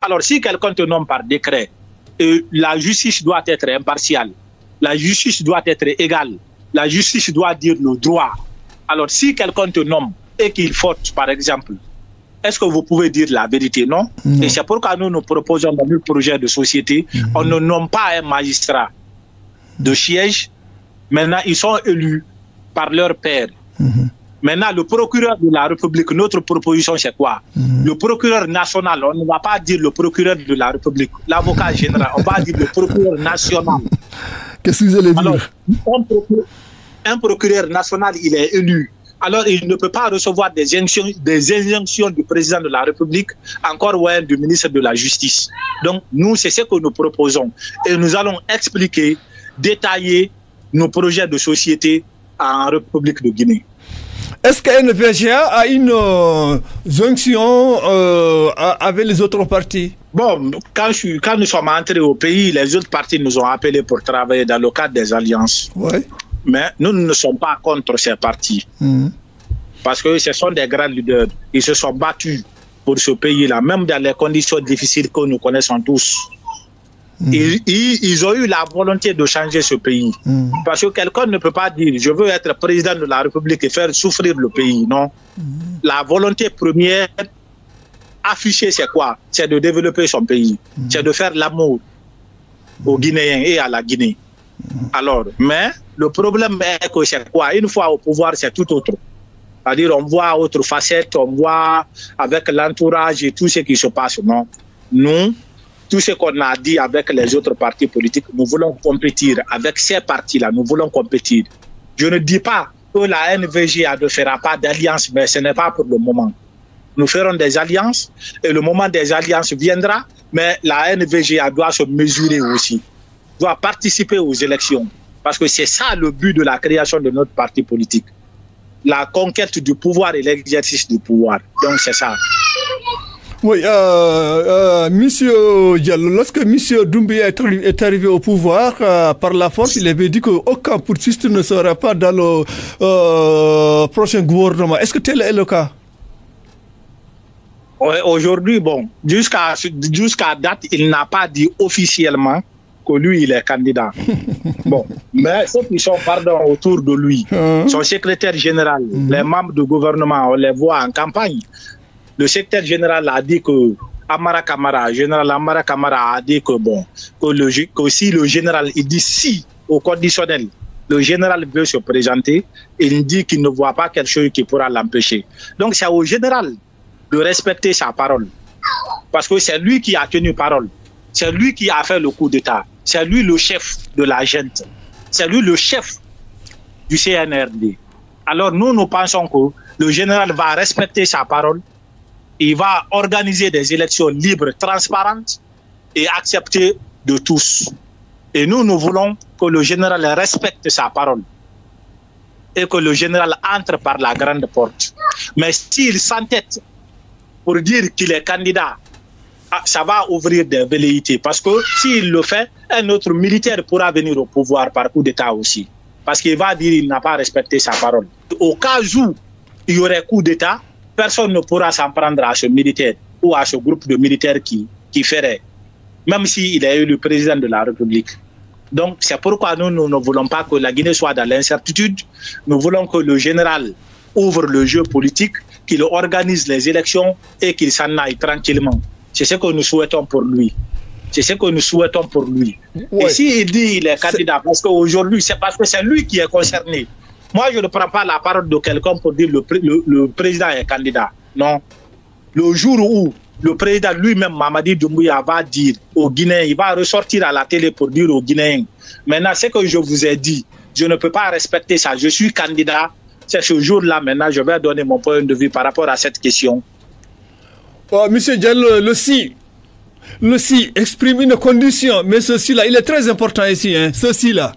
Alors, si quelqu'un te nomme par décret, la justice doit être impartiale, la justice doit être égale, la justice doit dire le droit. Alors, si quelqu'un te nomme et qu'il faute, par exemple, est-ce que vous pouvez dire la vérité? Non. Et c'est pourquoi nous proposons dans notre projet de société, on ne nomme pas un magistrat de siège. Maintenant, ils sont élus par leur père. Maintenant, le procureur de la République, notre proposition, c'est quoi? Le procureur national, on ne va pas dire le procureur de la République, l'avocat général, on va dire le procureur national. Qu'est-ce que vous allez dire? Alors, un procureur national, il est élu. Alors, il ne peut pas recevoir des injonctions du président de la République, encore moins du ministre de la Justice. Donc, nous, c'est ce que nous proposons. Et nous allons expliquer, détailler nos projets de société en République de Guinée. Est-ce que NVGA a une jonction avec les autres partis? Bon, quand nous sommes entrés au pays, les autres partis nous ont appelés pour travailler dans le cadre des alliances. Ouais. Mais nous ne sommes pas contre ces partis. Parce que ce sont des grands leaders. Ils se sont battus pour ce pays-là, même dans les conditions difficiles que nous connaissons tous. Ils ont eu la volonté de changer ce pays. Parce que quelqu'un ne peut pas dire « je veux être président de la République et faire souffrir le pays ». Non. La volonté première affichée, c'est quoi? C'est de développer son pays. C'est de faire l'amour aux Guinéens et à la Guinée. Alors, mais le problème est que c'est quoi? Une fois au pouvoir, c'est tout autre. C'est-à-dire, on voit autre facette, on voit avec l'entourage et tout ce qui se passe. Non. Nous, tout ce qu'on a dit avec les autres partis politiques, nous voulons compétir avec ces partis-là, nous voulons compétir. Je ne dis pas que la NVGA ne fera pas d'alliance, mais ce n'est pas pour le moment. Nous ferons des alliances et le moment des alliances viendra, mais la NVGA doit se mesurer aussi, doit participer aux élections. Parce que c'est ça le but de la création de notre parti politique. La conquête du pouvoir et l'exercice du pouvoir. Donc c'est ça. Oui, Monsieur Diallo, lorsque Monsieur Doumbouya est arrivé au pouvoir par la force, il avait dit qu'aucun putschiste ne sera pas dans le prochain gouvernement. Est-ce que tel est le cas? Aujourd'hui, bon, jusqu'à date, il n'a pas dit officiellement que lui, il est candidat. Bon, mais ceux qui sont, autour de lui, son secrétaire général, les membres du gouvernement, on les voit en campagne. Le secrétaire général a dit que général Amara Kamara a dit que bon, que si le général, il dit si au conditionnel, le général veut se présenter, il dit qu'il ne voit pas quelque chose qui pourra l'empêcher. Donc c'est au général de respecter sa parole. Parce que c'est lui qui a tenu parole. C'est lui qui a fait le coup d'État. C'est lui le chef de la junte. C'est lui le chef du CNRD. Alors nous pensons que le général va respecter sa parole. Il va organiser des élections libres, transparentes et acceptées de tous. Et nous voulons que le général respecte sa parole et que le général entre par la grande porte. Mais s'il s'entête pour dire qu'il est candidat, ça va ouvrir des velléités. Parce que s'il le fait, un autre militaire pourra venir au pouvoir par coup d'État aussi. Parce qu'il va dire qu'il n'a pas respecté sa parole. Au cas où il y aurait coup d'État, personne ne pourra s'en prendre à ce militaire ou à ce groupe de militaires qui ferait, même s'il est élu président de la République. Donc, c'est pourquoi nous ne voulons pas que la Guinée soit dans l'incertitude. Nous voulons que le général ouvre le jeu politique, qu'il organise les élections et qu'il s'en aille tranquillement. C'est ce que nous souhaitons pour lui. C'est ce que nous souhaitons pour lui. Ouais. Et s'il dit qu'il est candidat, parce qu'aujourd'hui, c'est parce que c'est lui qui est concerné. Moi, je ne prends pas la parole de quelqu'un pour dire le président est candidat. Non. Le jour où le président lui-même, Mamadi Doumbouya, va dire aux Guinéens, il va ressortir à la télé pour dire aux Guinéens, maintenant, ce que je vous ai dit, je ne peux pas respecter ça. Je suis candidat. C'est ce jour-là, maintenant, je vais donner mon point de vue par rapport à cette question. Monsieur Diallo, le si exprime une condition, mais ceci-là, il est très important ici, hein, ceci-là.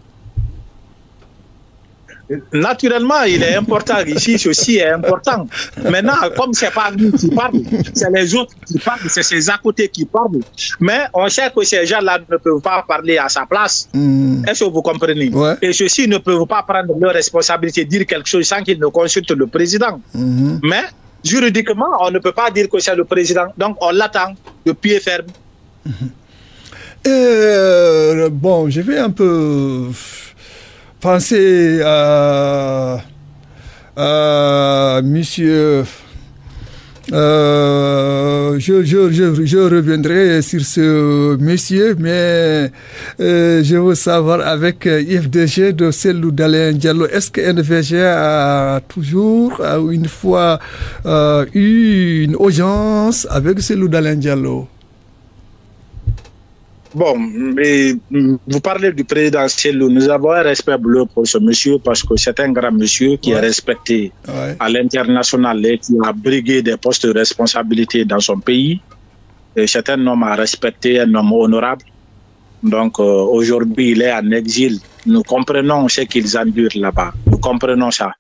Naturellement, il est important ici, ceci est important. Maintenant, comme ce n'est pas lui qui parle, c'est les autres qui parlent, c'est ses à côté qui parlent. Mais on sait que ces gens-là ne peuvent pas parler à sa place. Est-ce que vous comprenez? Ouais. Et ceux-ci ne peuvent pas prendre leurs responsabilités, dire quelque chose sans qu'ils ne consultent le président. Mais juridiquement, on ne peut pas dire que c'est le président. Donc, on l'attend de pied ferme. Bon, je vais un peu penser à monsieur... je reviendrai sur ce monsieur, mais je veux savoir avec IFDG de Cellou Dalein Diallo, est-ce que NVG a toujours une fois eu une audience avec Cellou Dalein Diallo? Bon, mais vous parlez du président Cellou. Nous avons un respect bleu pour ce monsieur parce que c'est un grand monsieur qui est respecté à l'international et qui a brigué des postes de responsabilité dans son pays. C'est un homme à respecter, un homme honorable. Donc aujourd'hui, il est en exil. Nous comprenons ce qu'ils endurent là-bas. Nous comprenons ça.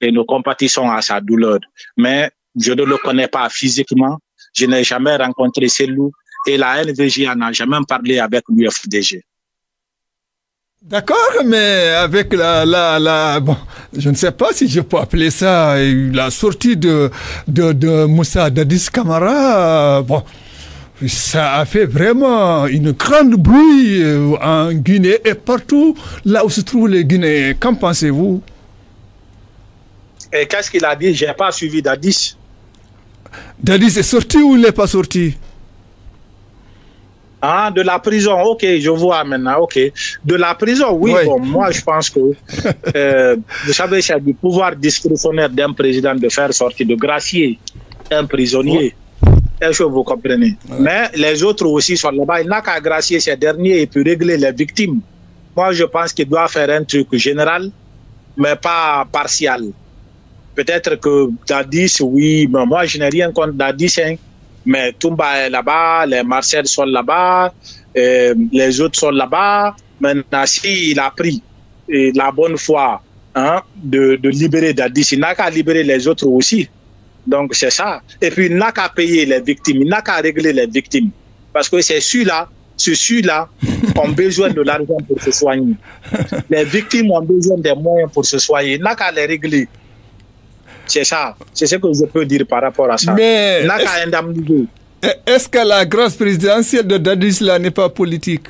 Et nous compatissons à sa douleur. Mais je ne le connais pas physiquement. Je n'ai jamais rencontré Cellou. Et la NVG n'a jamais parlé avec l'UFDG. D'accord, mais avec bon, je ne sais pas si je peux appeler ça la sortie de Moussa Dadis Camara, bon, ça a fait vraiment une grande bruit en Guinée et partout là où se trouvent les Guinéens. Qu'en pensez-vous? Et qu'est-ce qu'il a dit? Je n'ai pas suivi Dadis. Dadis est sorti ou il n'est pas sorti? Ah, de la prison, ok, je vois maintenant, ok. De la prison, oui, bon, moi je pense que, vous savez, c'est du pouvoir discrétionnaire d'un président de faire sortir, de gracier un prisonnier. Est-ce que vous comprenez? Mais les autres aussi sont là-bas, il n'a qu'à gracier ces derniers et puis régler les victimes. Moi je pense qu'il doit faire un truc général, mais pas partial. Peut-être que Dadis, oui, mais moi je n'ai rien contre Dadis, hein. Mais Toumba est là-bas, les Marcel sont là-bas, les autres sont là-bas. Maintenant, s'il a pris la bonne foi de libérer Dadis, il n'a qu'à libérer les autres aussi. Donc, c'est ça. Et puis, il n'a qu'à payer les victimes, il n'a qu'à régler les victimes. Parce que c'est ceux-là ont besoin de l'argent pour se soigner. Les victimes ont besoin des moyens pour se soigner. Il n'a qu'à les régler. C'est ça, c'est ce que je peux dire par rapport à ça. Mais est-ce que la grâce présidentielle de Dadis là n'est pas politique?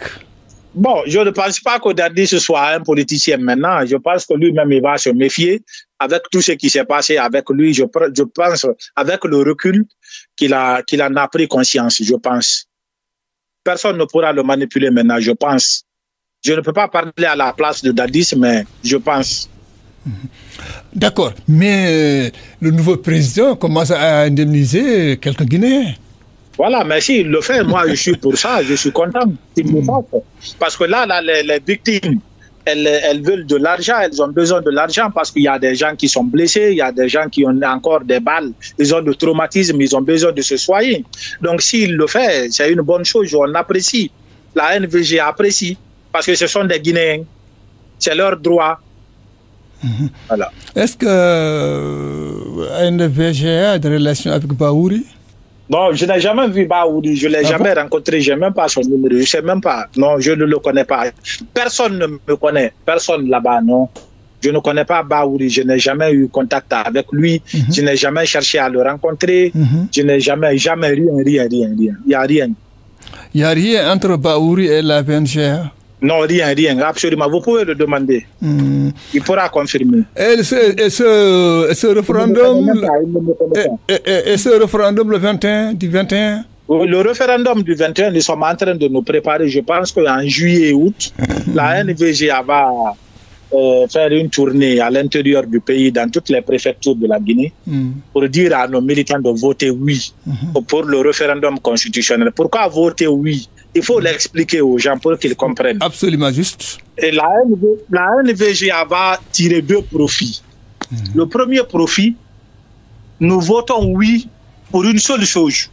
Bon, je ne pense pas que Dadis soit un politicien maintenant. Je pense que lui-même il va se méfier avec tout ce qui s'est passé avec lui. Je pense avec le recul qu'il en a pris conscience, je pense. Personne ne pourra le manipuler maintenant, je pense. Je ne peux pas parler à la place de Dadis, mais je pense. D'accord, mais le nouveau président commence à indemniser quelques Guinéens. Voilà, mais s'il le fait, moi je suis pour ça, je suis content qu'il le fasse. Parce que là les victimes, elles veulent de l'argent, elles ont besoin de l'argent parce qu'il y a des gens qui sont blessés, il y a des gens qui ont encore des balles, ils ont du traumatisme, ils ont besoin de se soigner. Donc s'il le fait, c'est une bonne chose, on apprécie. La NVG apprécie parce que ce sont des Guinéens, c'est leur droit. Voilà. Est-ce que NVG a des relations avec Baouri? Non, je n'ai jamais vu Baouri, je ne l'ai jamais rencontré, je n'ai même pas son numéro, je ne sais même pas. Non, je ne le connais pas. Personne ne me connaît, personne là-bas, non. Je ne connais pas Baouri, je n'ai jamais eu contact avec lui, je n'ai jamais cherché à le rencontrer, je n'ai jamais rien. Il n'y a rien. Il n'y a rien entre Baouri et la VNGA? Non, rien, absolument. Vous pouvez le demander. Il pourra confirmer. Et ce référendum le 21, du 21? Le référendum du 21, nous sommes en train de nous préparer. Je pense qu'en juillet, août, la NVG va faire une tournée à l'intérieur du pays, dans toutes les préfectures de la Guinée, pour dire à nos militants de voter oui pour le référendum constitutionnel. Pourquoi voter oui? Il faut l'expliquer aux gens pour qu'ils comprennent. Absolument juste. Et la NVG va tirer deux profits. Le premier profit, nous votons oui pour une seule chose.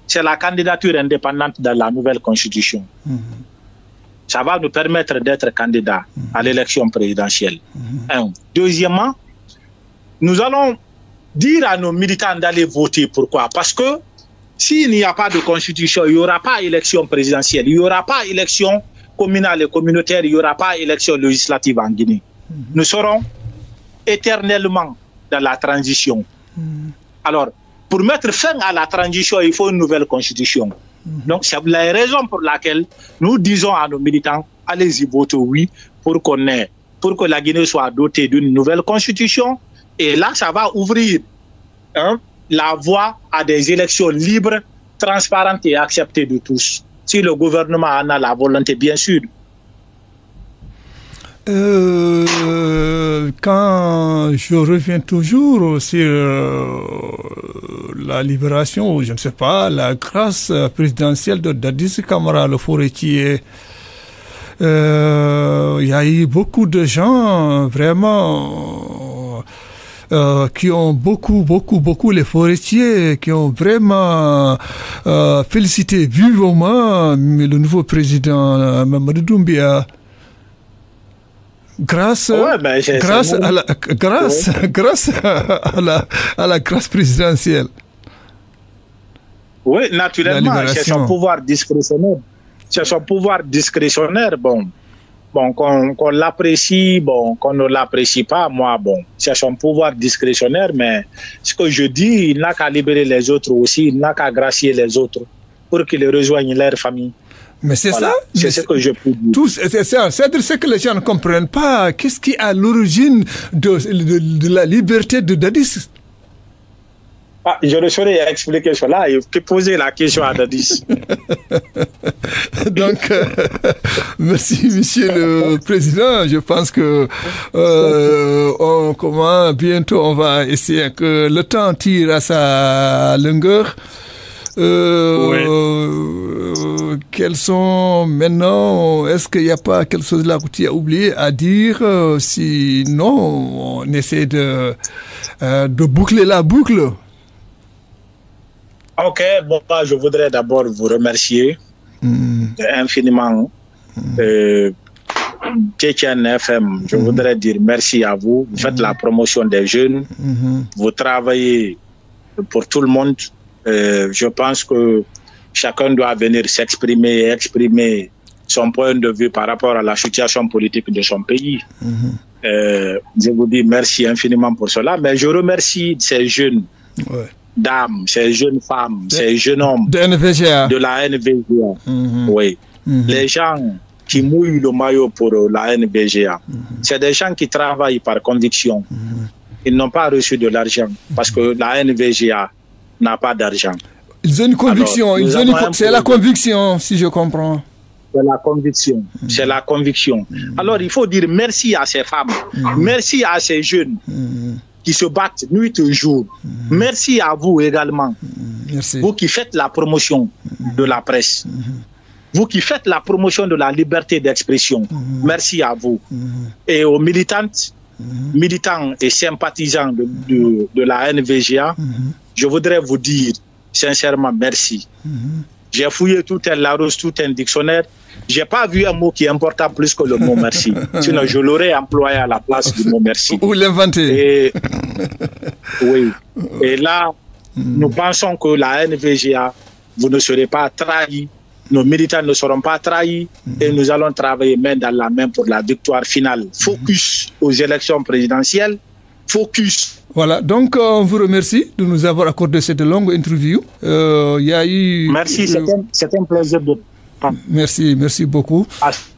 C'est la candidature indépendante dans la nouvelle constitution. Ça va nous permettre d'être candidats à l'élection présidentielle. Deuxièmement, nous allons dire à nos militants d'aller voter. Pourquoi? Parce que s'il n'y a pas de constitution, il n'y aura pas élection présidentielle, il n'y aura pas élection communale et communautaire, il n'y aura pas élection législative en Guinée. Nous serons éternellement dans la transition. Alors, pour mettre fin à la transition, il faut une nouvelle constitution. Donc, c'est la raison pour laquelle nous disons à nos militants, allez-y voter oui, pour que la Guinée soit dotée d'une nouvelle constitution. Et là, ça va ouvrir la voie à des élections libres, transparentes et acceptées de tous. Si le gouvernement en a la volonté, bien sûr. Quand je reviens toujours sur la libération, ou je ne sais pas, la grâce présidentielle de Dadis Camara, le forestier, il y a eu beaucoup de gens vraiment qui ont beaucoup les forestiers qui ont vraiment félicité vivement le nouveau président Mamadou Doumbia. Grâce à la grâce présidentielle. Oui, naturellement, c'est son pouvoir discrétionnaire. C'est son pouvoir discrétionnaire, qu'on l'apprécie, qu'on ne l'apprécie pas, c'est son pouvoir discrétionnaire, mais ce que je dis, il n'a qu'à libérer les autres aussi, il n'a qu'à gracier les autres pour qu'ils rejoignent leur famille. Mais c'est ça. C'est ce que je peux dire. C'est ça. C'est ce que les gens ne comprennent pas. Qu'est-ce qui est à l'origine de la liberté de Dadis? Je ne saurais expliquer cela. Il faut poser la question à Dadis. Donc, merci, Monsieur le Président. Je pense que bientôt on va essayer que le temps tire à sa longueur. Quels sont maintenant, est-ce qu'il n'y a pas quelque chose là que tu as oublié à dire? Sinon, on essaie de boucler la boucle. Ok, je voudrais d'abord vous remercier infiniment. Tchétchène FM, je voudrais dire merci à vous. Vous faites la promotion des jeunes. Vous travaillez pour tout le monde. Je pense que chacun doit venir s'exprimer et exprimer son point de vue par rapport à la situation politique de son pays. Je vous dis merci infiniment pour cela, mais je remercie ces jeunes dames, ces jeunes femmes, ces jeunes hommes de la NVGA. Oui. Les gens qui mouillent le maillot pour la NVGA, c'est des gens qui travaillent par conviction. Ils n'ont pas reçu de l'argent parce que la NVGA n'a pas d'argent. Ils ont une conviction. C'est la conviction, si je comprends. C'est la conviction. C'est la conviction. Alors, il faut dire merci à ces femmes. Merci à ces jeunes qui se battent nuit et jour. Merci à vous également. Merci. Vous qui faites la promotion de la presse. Vous qui faites la promotion de la liberté d'expression. Merci à vous. Et aux militantes, militants et sympathisants de la NVGA, je voudrais vous dire sincèrement merci. J'ai fouillé tout un Larousse, tout un dictionnaire. Je n'ai pas vu un mot qui est important plus que le mot merci. Sinon, je l'aurais employé à la place du mot merci. Ou l'inventer. Oui. Et là, nous pensons que la NVGA, vous ne serez pas trahis. Nos militants ne seront pas trahis. Et nous allons travailler main dans la main pour la victoire finale. Focus aux élections présidentielles. Focus. Voilà, donc on vous remercie de nous avoir accordé cette longue interview. Merci, c'est un plaisir de... Merci beaucoup.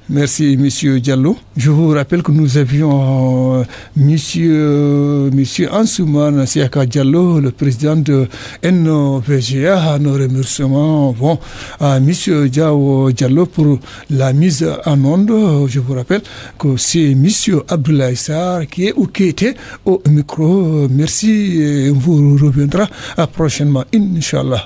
Merci, Monsieur Diallo. Je vous rappelle que nous avions Monsieur Ansoumana Siaka Diallo, le président de NVGA. Nos remerciements vont à Monsieur Diallo pour la mise en onde. Je vous rappelle que c'est Monsieur Abdoulaye Sarr qui était au micro. Merci et on vous reviendra prochainement, Inch'Allah.